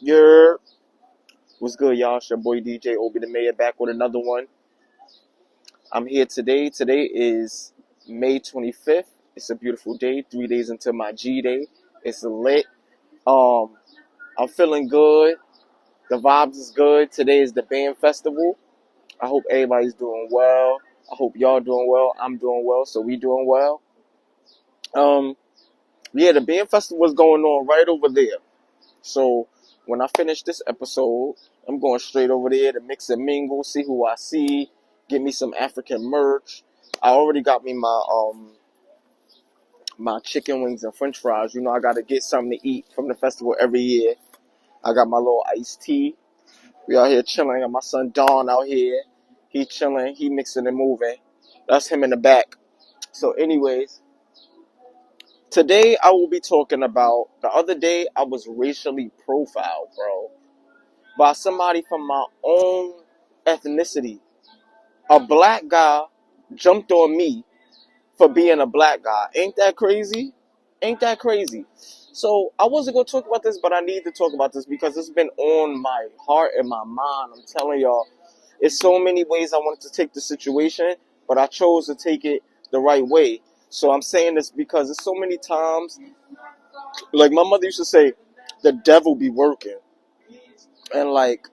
Your What's good, y'all? It's your boy DJ Obi the Mayor back with another one. I'm here today. Today is May 25th. It's a beautiful day. 3 days until my G Day. It's lit. Um, I'm feeling good. The vibes is good. Today is the band festival. I hope everybody's doing well. I hope y'all doing well. I'm doing well, so we doing well. Um, yeah, the band festival is going on right over there. So when I finish this episode, I'm going straight over there to mix and mingle, see who I see, get me some African merch. I already got me my chicken wings and French fries. You know I gotta get something to eat from the festival every year. I got my little iced tea. We out here chilling. I got my son Don out here. He chilling. He mixing and moving. That's him in the back. So, anyways, today I will be talking about. The other day I was racially profiled, bro, by somebody from my own ethnicity. A black guy jumped on me for being a black guy. Ain't that crazy? Ain't that crazy? So I wasn't going to talk about this, but I need to talk about this because it's been on my heart and my mind. I'm telling y'all, it's so many ways I wanted to take the situation, but I chose to take it the right way. So I'm saying this because there's so many times, like my mother used to say, the devil be working. And like,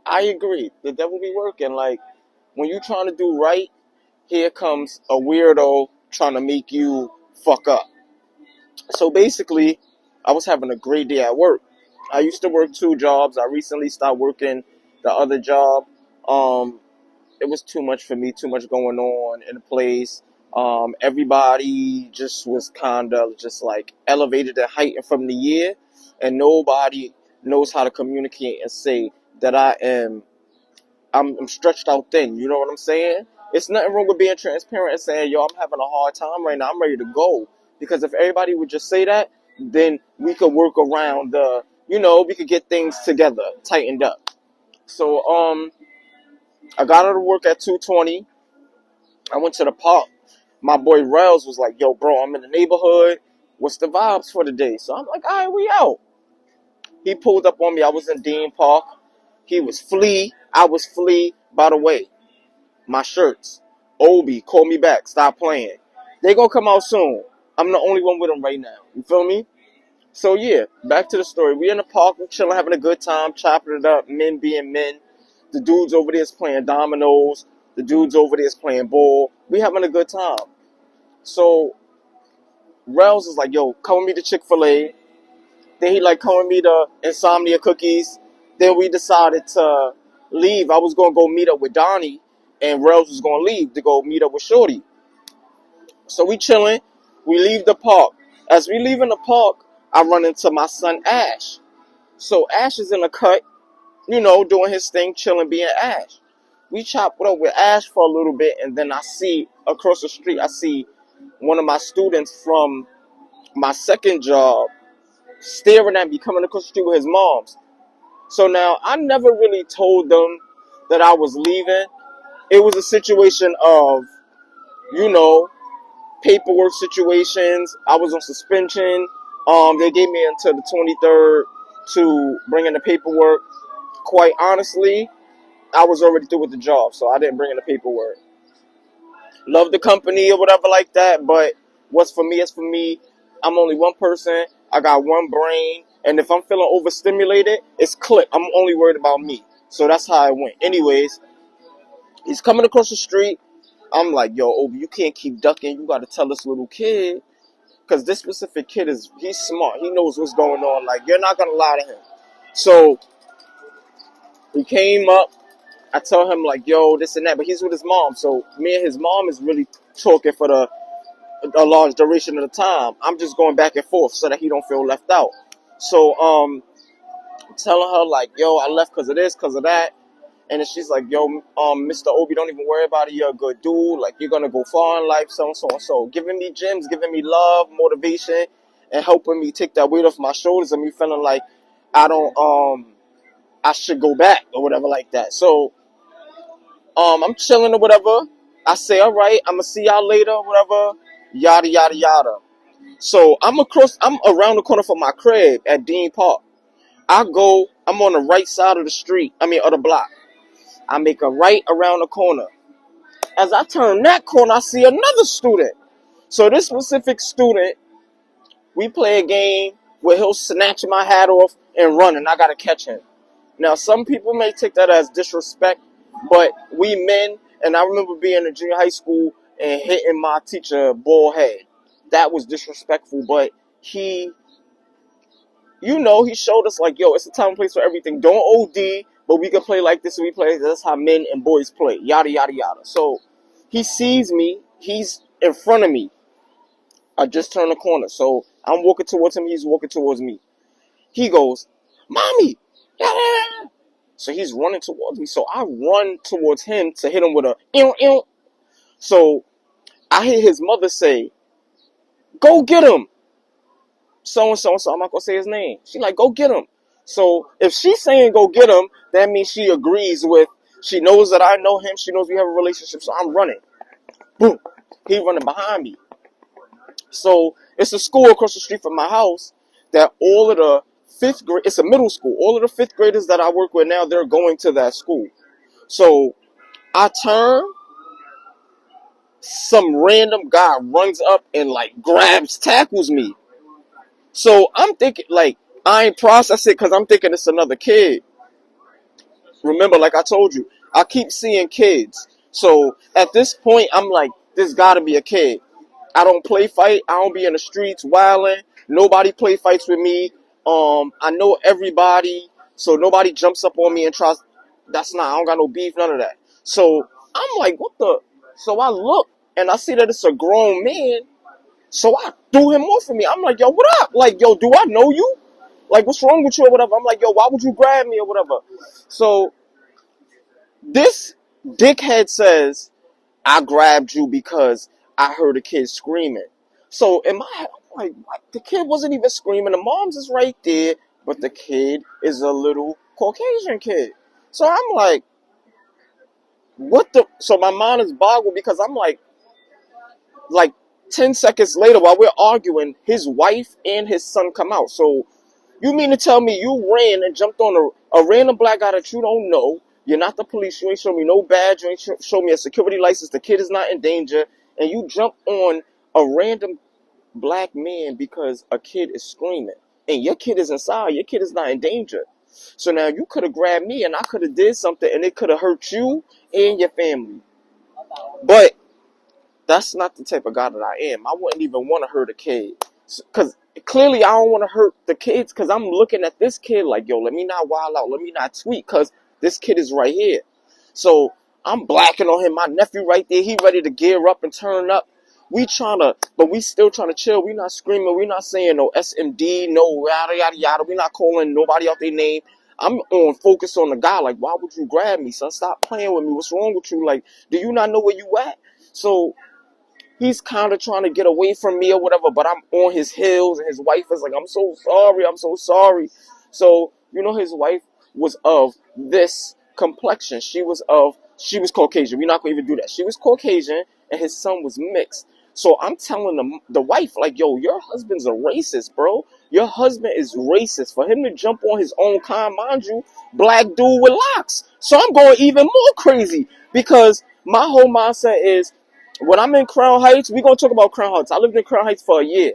I agree. The devil be working. Like, when you're trying to do right, here comes a weirdo trying to make you fuck up. So basically, I was having a great day at work. I used to work two jobs. I recently stopped working the other job. Um, it was too much for me, too much going on in the place. Everybody just was kind of just like elevated and heightened from the year, and nobody knows how to communicate and say that I'm stretched out thin. You know what I'm saying? It's nothing wrong with being transparent and saying, yo, I'm having a hard time right now. I'm ready to go. Because if everybody would just say that, then we could work around we could get things together, tightened up. So, I got out of work at 2:20. I went to the park. My boy Rails was like, yo, bro, I'm in the neighborhood. What's the vibes for the day? So I'm like, all right, we out. He pulled up on me. I was in Dean Park. He was Flea. I was Flea. By the way, my shirts. Obi, call me back. Stop playing. They gonna come out soon. I'm the only one with them right now. You feel me? So yeah, back to the story. We in the park, we chilling, having a good time, chopping it up, men being men. The dudes over there is playing dominoes. The dudes over there is playing ball. We having a good time. So Rels is like, yo, come with me to Chick-fil-A. Then he like, come with me to Insomnia Cookies. Then we decided to leave. I was gonna go meet up with Donnie, and Rels was gonna leave to go meet up with Shorty. So we chilling. We leave the park. As we leave in the park, I run into my son Ash. So Ash is in the cut, doing his thing, chilling, being Ash. We chop it up with Ash for a little bit, and then I see across the street, I see one of my students from my second job staring at me, coming across the street with his mom's. So now I never really told them that I was leaving. It was a situation of, you know, paperwork situations. I was on suspension. They gave me until the 23rd to bring in the paperwork. Quite honestly, I was already through with the job, so I didn't bring in the paperwork. Love the company or whatever like that, but what's for me is for me. I'm only one person. I got one brain, and if I'm feeling overstimulated, it's click. I'm only worried about me. So that's how I went. Anyways, he's coming across the street. I'm like, yo, Obi, you can't keep ducking. You got to tell this little kid. Because this specific kid he's smart. He knows what's going on. Like, you're not going to lie to him. So, he came up. I tell him, like, yo, this and that. But he's with his mom. So, me and his mom is really talking for a large duration of the time. I'm just going back and forth so that he don't feel left out. So, telling her, like, yo, I left because of this, because of that. And then she's like, yo, Mr. Obi, don't even worry about it. You're a good dude. Like, you're going to go far in life, so and so and so. Giving me gems, giving me love, motivation, and helping me take that weight off my shoulders and me feeling like I should go back or whatever like that. So, I'm chilling or whatever. I say, all right, I'm going to see y'all later or whatever. Yada, yada, yada. So, I'm around the corner from my crib at Dean Park. I go I'm on the right side of the street. Of the block. I make a right around the corner. As I turn that corner, I see another student. So this specific student, we play a game where he'll snatch my hat off and run, and I gotta catch him. Now, some people may take that as disrespect, but we men, and I remember being in junior high school and hitting my teacher bald head. That was disrespectful, but he he showed us like, yo, it's a time and place for everything. Don't OD, but we can play like this and we play. That's how men and boys play. Yada, yada, yada. So he sees me. He's in front of me. I just turned the corner. So I'm walking towards him. He's walking towards me. He goes, Mommy. Yada. So he's running towards me. So I run towards him to hit him with a ew, ew. So I hear his mother say, go get him. So-and-so, I'm not going to say his name. She like, go get him. So if she's saying go get him, that means she agrees with, she knows that I know him. She knows we have a relationship. So I'm running. Boom. He running behind me. So it's a school across the street from my house that all of the fifth grade, it's a middle school. All of the fifth graders that I work with now, they're going to that school. So I turn, some random guy runs up and like tackles me. So I'm thinking, like, I ain't process it because I'm thinking it's another kid. Remember, like I told you, I keep seeing kids. So at this point, I'm like, this gotta be a kid. I don't play fight. I don't be in the streets wilding. Nobody play fights with me. I know everybody, so nobody jumps up on me and tries. That's not. I don't got no beef, none of that. So I'm like, what the? So I look and I see that it's a grown man. So I threw him off of me. I'm like, yo, what up? Like, yo, do I know you? Like, what's wrong with you or whatever? I'm like, yo, why would you grab me or whatever? So this dickhead says, I grabbed you because I heard a kid screaming. So in my head, I'm like, what? The kid wasn't even screaming. The mom's is right there, but the kid is a little Caucasian kid. So I'm what the? So my mind is boggled because I'm like 10 seconds later while we're arguing, his wife and his son come out. So you mean to tell me you ran and jumped on a random black guy that you don't know? You're not the police. You ain't show me no badge. You ain't show me a security license. The kid is not in danger. And you jump on a random black man because a kid is screaming. And your kid is inside. Your kid is not in danger. So now you could have grabbed me and I could have did something and it could have hurt you and your family. But that's not the type of guy that I am. I wouldn't even want to hurt a kid. Because clearly I don't want to hurt the kids because I'm looking at this kid like, yo, let me not wild out. Let me not tweet because this kid is right here. So I'm blacking on him. My nephew right there. He ready to gear up and turn up. But we still trying to chill. We not screaming. We not saying no SMD, no yada, yada, yada. We not calling nobody out their name. I'm on focus on the guy. Like, why would you grab me, son? Stop playing with me. What's wrong with you? Like, do you not know where you at? So he's kind of trying to get away from me or whatever, but I'm on his heels, and his wife is like, I'm so sorry, I'm so sorry. So, his wife was of this complexion. She was Caucasian. We're not going to even do that. She was Caucasian, and his son was mixed. So I'm telling the wife, like, yo, your husband's a racist, bro. Your husband is racist. For him to jump on his own kind, mind you, black dude with locks. So I'm going even more crazy because my whole mindset is, when I'm in Crown Heights, we're going to talk about Crown Heights. I lived in Crown Heights for a year.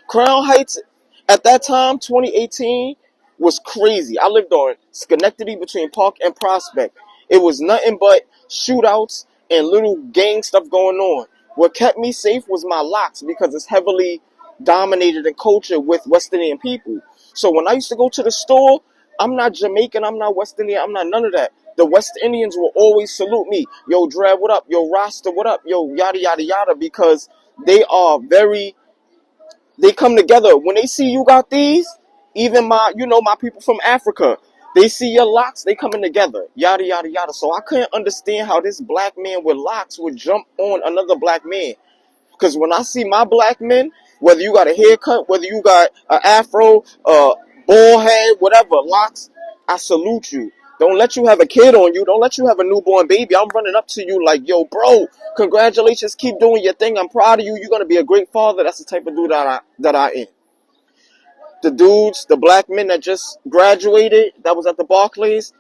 Crown Heights, at that time, 2018, was crazy. I lived on Schenectady between Park and Prospect. It was nothing but shootouts and little gang stuff going on. What kept me safe was my locks because it's heavily dominated in culture with West Indian people. So when I used to go to the store, I'm not Jamaican, I'm not West Indian, I'm not none of that. The West Indians will always salute me. Yo, Drab, what up? Yo, Rasta, what up? Yo, yada, yada, yada, because they come together. When they see you got these, even my people from Africa, they see your locks, they coming together. Yada, yada, yada. So I couldn't understand how this black man with locks would jump on another black man. Because when I see my black men, whether you got a haircut, whether you got an afro, bald head, whatever, locks, I salute you. Don't let you have a kid on you. Don't let you have a newborn baby. I'm running up to you like, yo, bro, congratulations. Keep doing your thing. I'm proud of you. You're going to be a great father. That's the type of dude that I am. The dudes, the black men that just graduated, that was at the Barclays,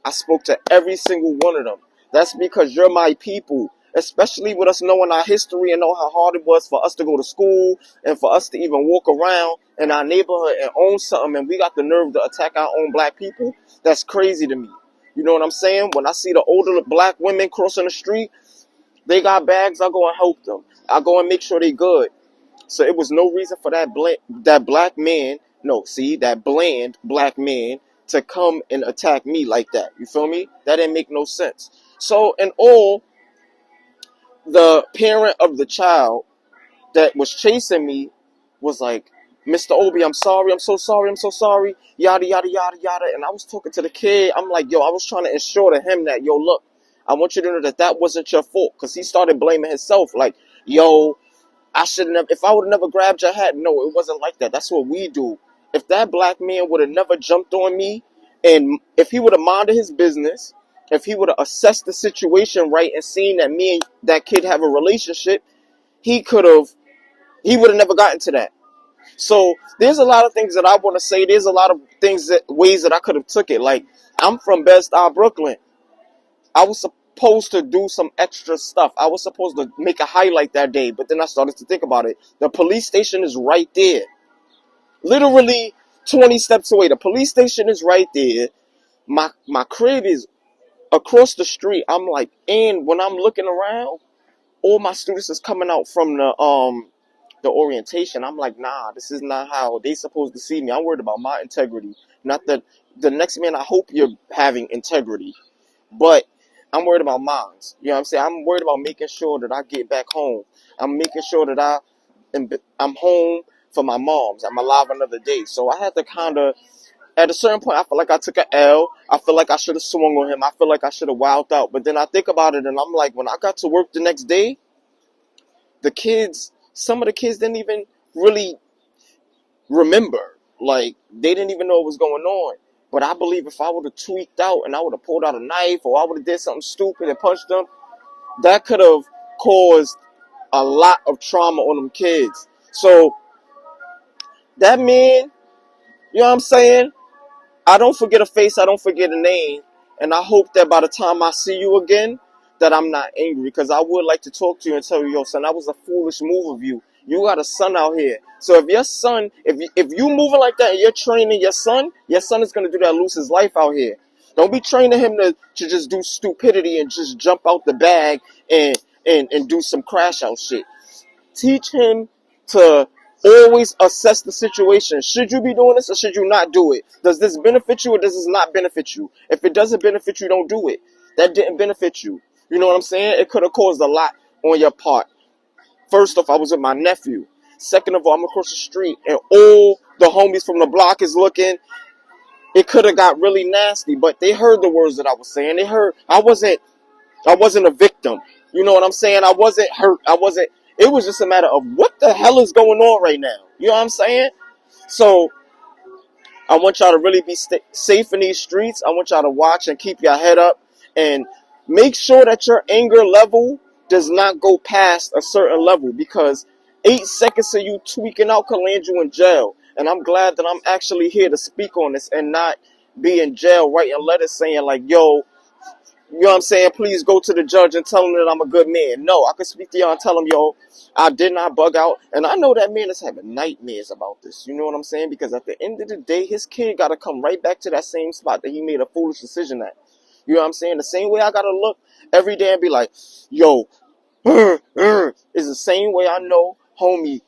I spoke to every single one of them. That's because you're my people, especially with us knowing our history and know how hard it was for us to go to school and for us to even walk around in our neighborhood and own something, and we got the nerve to attack our own black people. That's crazy to me. You know what I'm saying? When I see the older black women crossing the street, they got bags, I go and help them. I go and make sure they good. So it was no reason for that black man, no, see, that bland black man to come and attack me like that. You feel me? That didn't make no sense. So in all, the parent of the child that was chasing me was like, Mr. Obi, I'm sorry, I'm so sorry, yada, yada, yada, yada. And I was talking to the kid. I'm like, yo, I was trying to ensure to him that, yo, look, I want you to know that that wasn't your fault. Because he started blaming himself. Like, yo, I should have, if I would have never grabbed your hat, no, it wasn't like that. That's what we do. If that black man would have never jumped on me, and if he would have minded his business, if he would have assessed the situation right and seen that me and that kid have a relationship, he would have never gotten to that. So there's a lot of things that I want to say. There's a lot of ways that I could have took it. Like, I'm from Bed-Stuy, Brooklyn. I was supposed to do some extra stuff. I was supposed to make a highlight that day, but then I started to think about it. The police station is right there. Literally 20 steps away. The police station is right there. My crib is across the street. I'm like, and when I'm looking around, all my students is coming out from the orientation. I'm like, nah, this is not how they supposed to see me. I'm worried about my integrity. Not that the next man, I hope you're having integrity. But I'm worried about mine. You know what I'm saying? I'm worried about making sure that I get back home. I'm making sure that I'm home for my moms. I'm alive another day. So I had to kind of, at a certain point, I feel like I took an L. I feel like I should have swung on him. I feel like I should have wowed out. But then I think about it and I'm like, when I got to work the next day, some of the kids didn't even really remember. Like, they didn't even know what was going on. But I believe if I would have tweaked out and I would have pulled out a knife or I would have did something stupid and punched them, that could have caused a lot of trauma on them kids. So that man, you know what I'm saying? I don't forget a face, I don't forget a name. And I hope that by the time I see you again, that I'm not angry. Because I would like to talk to you and tell you, yo, son, that was a foolish move of you. You got a son out here. So if your son, if you moving like that and you're training your son is going to do that, lose his life out here. Don't be training him to just do stupidity and just jump out the bag and do some crash out shit. Teach him to always assess the situation. Should you be doing this or should you not do it? Does this benefit you or does this not benefit you? If it doesn't benefit you, don't do it. That didn't benefit you. You know what I'm saying? It could have caused a lot on your part. First off, I was with my nephew. Second of all, I'm across the street and all the homies from the block is looking. It could have got really nasty, but they heard the words that I was saying. They heard I wasn't a victim. You know what I'm saying? I wasn't hurt. It was just a matter of what the hell is going on right now. You know what I'm saying? So I want y'all to really be safe in these streets. I want y'all to watch and keep your head up and make sure that your anger level does not go past a certain level, because 8 seconds of you tweaking out can land you in jail. And I'm glad that I'm actually here to speak on this and not be in jail writing letters saying like, yo, you know what I'm saying, please go to the judge and tell him that I'm a good man. No, I can speak to y'all and tell him, yo, I did not bug out. And I know that man is having nightmares about this. You know what I'm saying? Because at the end of the day, his kid got to come right back to that same spot that he made a foolish decision at. You know what I'm saying? The same way I got to look every day and be like, yo, is the same way I know, homie,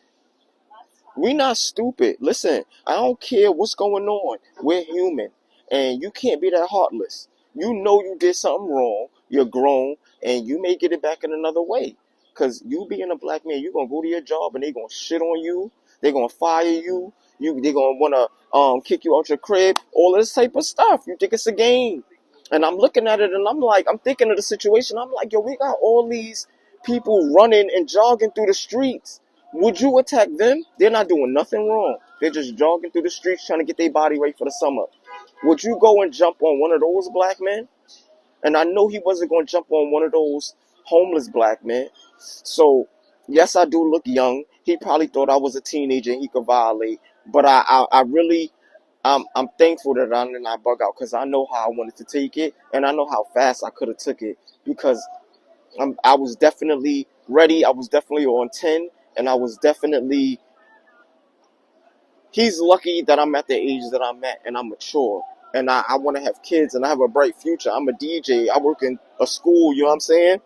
we not stupid. Listen, I don't care what's going on. We're human. And you can't be that heartless. You know you did something wrong. You're grown. And you may get it back in another way. Because you being a black man, you're going to go to your job and they're going to shit on you. They're going to fire you. They're going to want to kick you out your crib. All this type of stuff. You think it's a game. And I'm looking at it and I'm thinking of the situation. I'm like, yo, we got all these people running and jogging through the streets. Would you attack them? They're not doing nothing wrong. They're just jogging through the streets trying to get their body ready for the summer. Would you go and jump on one of those black men? And I know he wasn't going to jump on one of those homeless black men. So, yes, I do look young. He probably thought I was a teenager and he could violate. But I really, I'm thankful that I did not bug out because I know how I wanted to take it, and I know how fast I could have took it because I was definitely ready. I was definitely on 10, and I was definitely. He's lucky that I'm at the age that I'm at, and I'm mature, and I want to have kids, and I have a bright future. I'm a DJ. I work in a school. You know what I'm saying?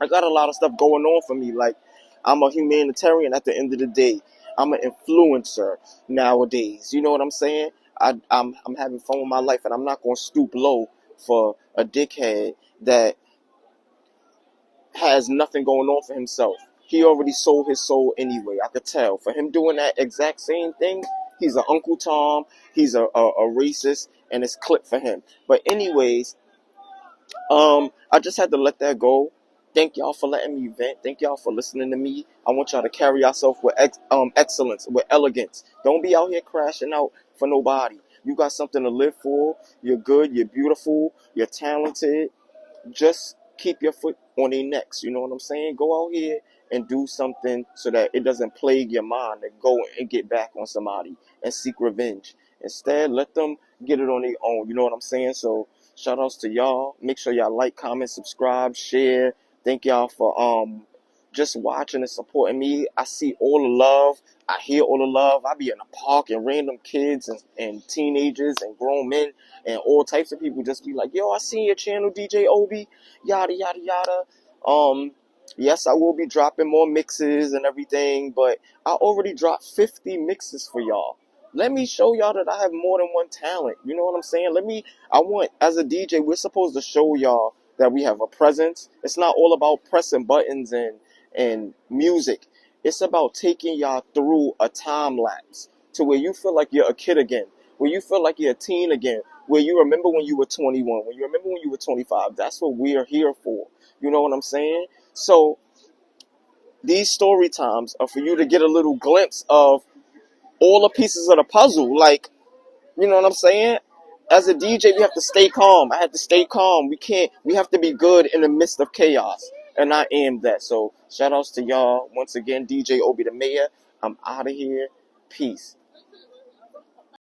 I got a lot of stuff going on for me. Like, I'm a humanitarian at the end of the day. I'm an influencer nowadays. You know what I'm saying? I'm having fun with my life, and I'm not going to stoop low for a dickhead that has nothing going on for himself. He already sold his soul anyway. I could tell. For him doing that exact same thing, he's an Uncle Tom. He's a racist, and it's clip for him. But anyways, I just had to let that go. Thank y'all for letting me vent. Thank y'all for listening to me. I want y'all to carry yourself with excellence, with elegance. Don't be out here crashing out for nobody. You got something to live for. You're good. You're beautiful. You're talented. Just keep your foot on their necks. You know what I'm saying? Go out here and do something so that it doesn't plague your mind and go and get back on somebody and seek revenge. Instead, let them get it on their own. You know what I'm saying? So shout outs to y'all. Make sure y'all like, comment, subscribe, share. Thank y'all for just watching and supporting me. I see all the love. I hear all the love. I be in the park and random kids and teenagers and grown men and all types of people just be like, yo, I seen your channel, DJ Obi, yada, yada, yada. Yes, I will be dropping more mixes and everything, but I already dropped 50 mixes for y'all. Let me show y'all that I have more than one talent. You know what I'm saying? As a DJ, we're supposed to show y'all that we have a presence. It's not all about pressing buttons and music. It's about taking y'all through a time lapse to where you feel like you're a kid again, where you feel like you're a teen again, where you remember when you were 21, when you remember when you were 25. That's what we are here for. You know what I'm saying? So these story times are for you to get a little glimpse of all the pieces of the puzzle. Like, you know what I'm saying? As a DJ, we have to stay calm. I have to stay calm. We have to be good in the midst of chaos. And I am that. So shout outs to y'all. Once again, DJ Obi the Mayor. I'm out of here. Peace.